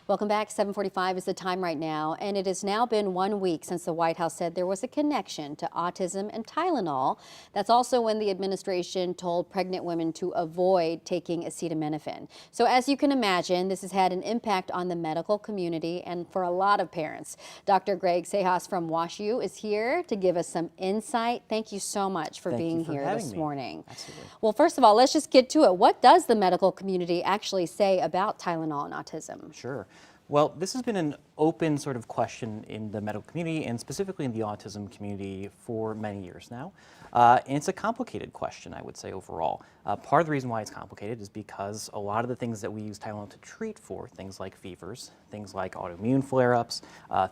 Welcome back. 7:45 is the time right now, and it has now been 1 week since the White House said there was a connection to autism and Tylenol. That's also when the administration told pregnant women to avoid taking acetaminophen. So as you can imagine, this has had an impact on the medical community and for a lot of parents. Dr. Greg Cejas from WashU is here to give us some insight. Thank you so much for being here this morning. Absolutely. Well, first of all, let's just get to it. What does the medical community actually say about Tylenol and autism? Sure. Well, this has been an open sort of question in the medical community and specifically in the autism community for many years now. And it's a complicated question, I would say, overall. Part of the reason why it's complicated is because a lot of the things that we use Tylenol to treat for, things like fevers, things like autoimmune flare-ups,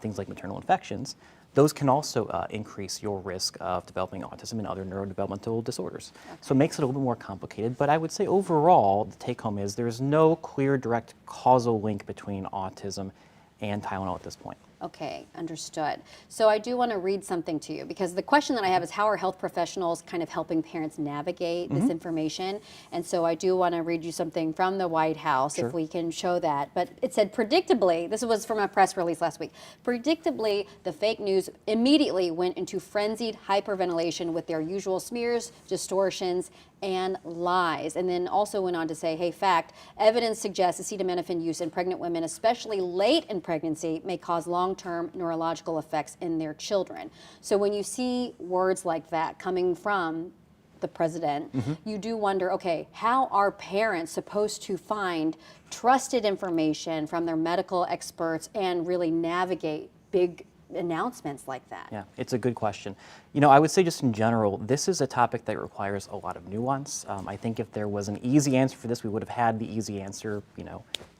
things like maternal infections, those can also increase your risk of developing autism and other neurodevelopmental disorders. Okay. So it makes it a little bit more complicated, but I would say overall, the take-home is there's no clear direct causal link between autism and Tylenol at this point. Okay, understood. So I do want to read something to you because the question that I have is how are health professionals kind of helping parents navigate this information? And so I do want to read you something from the White House, if we can show that. But it said, predictably, this was from a press release last week, predictably, the fake news immediately went into frenzied hyperventilation with their usual smears, distortions, and lies. And then also went on to say, hey, fact, evidence suggests acetaminophen use in pregnant women, especially late in pregnancy, may cause long-term neurological effects in their children. So when you see words like that coming from the president, you do wonder, okay, how are parents supposed to find trusted information from their medical experts and really navigate big announcements like that? Yeah, it's a good question. You know, I would say just in general, this is a topic that requires a lot of nuance. I think if there was an easy answer for this, we would have had the easy answer,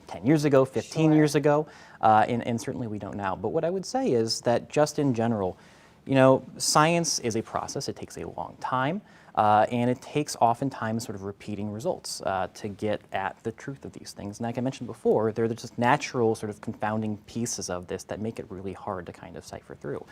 10 years ago, 15 years ago, and certainly we don't now. But what I would say is that just in general, science is a process. It takes a long time. And it takes oftentimes sort of repeating results to get at the truth of these things. And like I mentioned before, they're just natural sort of confounding pieces of this that make it really hard to kind of cipher through.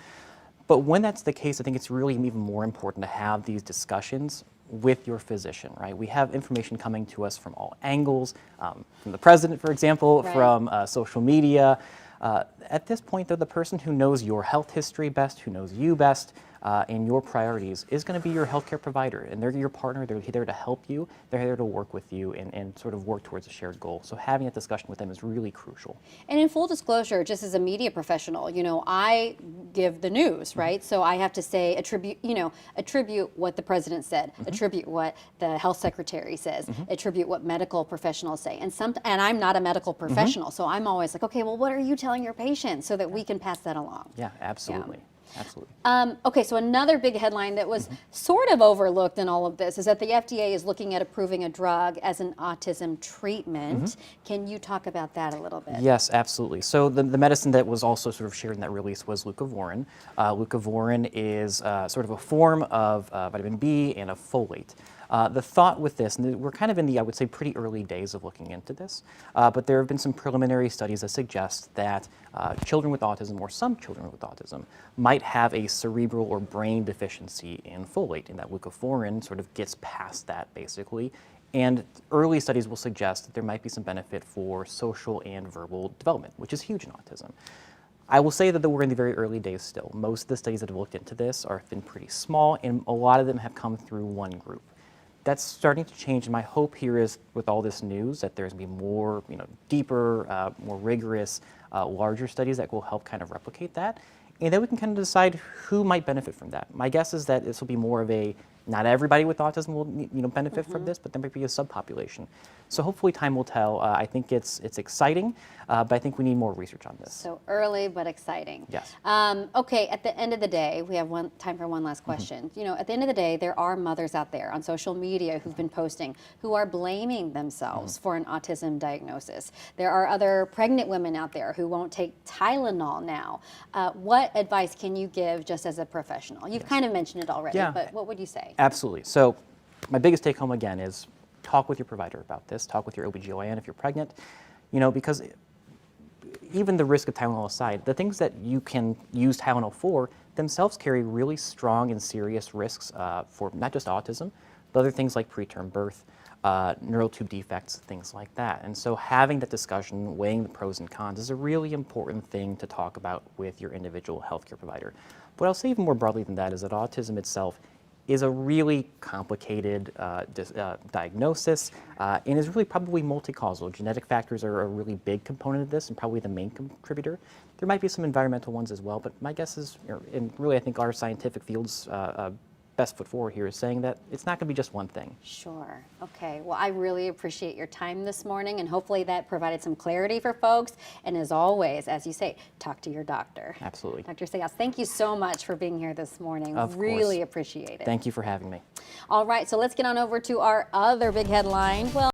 But when that's the case, I think it's really even more important to have these discussions with your physician, right? We have information coming to us from all angles, from the president, for example, from social media. At this point, though, the person who knows your health history best, who knows you best, and your priorities is going to be your healthcare provider, and they're your partner. They're there to help you. They're there to work with you and sort of work towards a shared goal. So having a discussion with them is really crucial. And in full disclosure, just as a media professional, I give the news, right? So I have to say, attribute what the president said, attribute what the health secretary says, attribute what medical professionals say. And I'm not a medical professional, so I'm always like, okay, well, what are you telling your patients so that we can pass that along? Yeah, absolutely. Yeah. Absolutely. Okay, so another big headline that was sort of overlooked in all of this is that the FDA is looking at approving a drug as an autism treatment. Can you talk about that a little bit? Yes, absolutely. So the medicine that was also sort of shared in that release was leucovorin. Leucovorin is sort of a form of vitamin B and of folate. The thought with this, and we're kind of in the, I would say, pretty early days of looking into this, but there have been some preliminary studies that suggest that children with autism, or some children with autism, might have a cerebral or brain deficiency in folate, and that leucovorin sort of gets past that, basically. And early studies will suggest that there might be some benefit for social and verbal development, which is huge in autism. I will say that we're in the very early days still. Most of the studies that have looked into this have been pretty small, and a lot of them have come through one group. That's starting to change, and my hope here is with all this news that there's going to be more, deeper, more rigorous, larger studies that will help kind of replicate that, and then we can kind of decide who might benefit from that. My guess is that this will be more of a, not everybody with autism will benefit from this, but there might be a subpopulation. So hopefully time will tell. I think it's exciting, but I think we need more research on this. So early but exciting. Yes. Okay, at the end of the day, we have time for one last question. At the end of the day, there are mothers out there on social media who've been posting who are blaming themselves for an autism diagnosis. There are other pregnant women out there who won't take Tylenol now. What advice can you give just as a professional? You've kind of mentioned it already, but what would you say? Absolutely. So my biggest take home again is talk with your provider about this. Talk with your OBGYN if you're pregnant, because even the risk of Tylenol aside, the things that you can use Tylenol for themselves carry really strong and serious risks for not just autism, but other things like preterm birth, neural tube defects, things like that. And so having that discussion, weighing the pros and cons, is a really important thing to talk about with your individual healthcare provider. But I'll say even more broadly than that is that autism itself is a really complicated diagnosis and is really probably multi-causal. Genetic factors are a really big component of this and probably the main contributor. There might be some environmental ones as well, but my guess is, and really I think our scientific field's best foot forward here is saying that it's not going to be just one thing. Sure. Okay. Well, I really appreciate your time this morning, and hopefully that provided some clarity for folks. And as always, as you say, talk to your doctor. Absolutely. Dr. Cejas, thank you so much for being here this morning. Of course. Really appreciate it. Thank you for having me. All right, so let's get on over to our other big headline. Well,